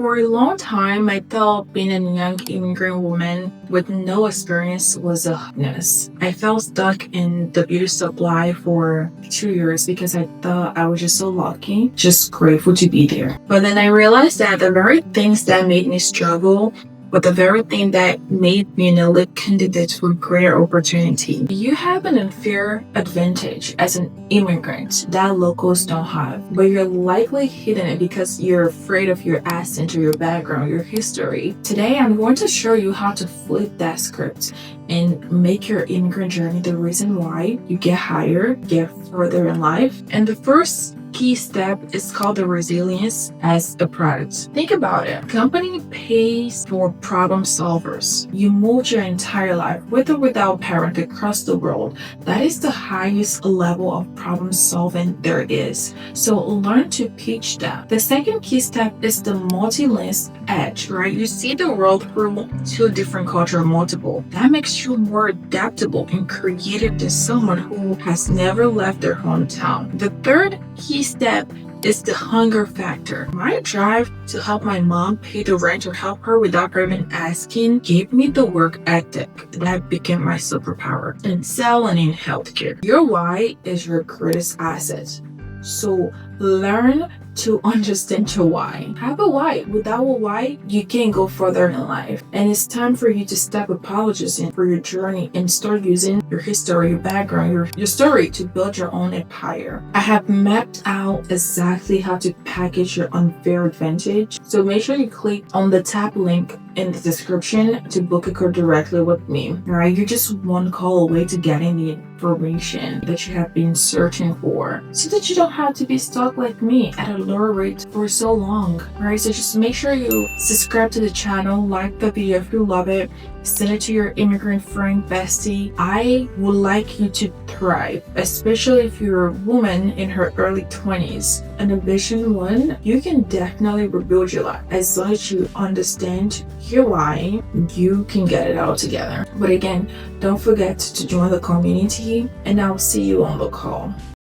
For a long time, I thought being a young immigrant woman with no experience was a weakness. I felt stuck in the beauty supply for 2 years because I thought I was just so lucky, just grateful to be there. But then I realized that the very things that made me struggle but the very thing that made me an elite candidate for greater opportunity. You have an unfair advantage as an immigrant that locals don't have, but you're likely hidden it because you're afraid of your accent or your background, your history. Today, I'm going to show you how to flip that script and make your immigrant journey the reason why you get higher, get further in life. And the first key step is called the resilience as a product. Think about it. Company pays for problem solvers. You moved your entire life with or without parent across the world. That is the highest level of problem solving there is. So learn to pitch that. The second key step is the multi-lens edge, right? You see the world through two different cultures, multiple. That makes you more adaptable and creative than someone who has never left their hometown. The third key step is the hunger factor. My drive to help my mom pay the rent or help her without her even asking gave me the work ethic that became my superpower in selling in healthcare. Your why is your greatest asset. So learn to understand your why. Have a why. Without a why, you can't go further in life. And it's time for you to stop apologizing for your journey and start using your history, your background, your story to build your own empire. I have mapped out exactly how to package your unfair advantage. So make sure you click on the tab link in the description to book a call directly with me. Alright, you're just one call away to getting the information that you have been searching for, so that you don't have to be stuck like me at a lower rate for so long. Alright, so just make sure you subscribe to the channel, like the video if you love it, send it to your immigrant friend bestie. I would like you to thrive, especially if you're a woman in her early 20s. And ambition one, you can definitely rebuild your life. As long as you understand your why, you can get it all together. But again, don't forget to join the community, and I'll see you on the call.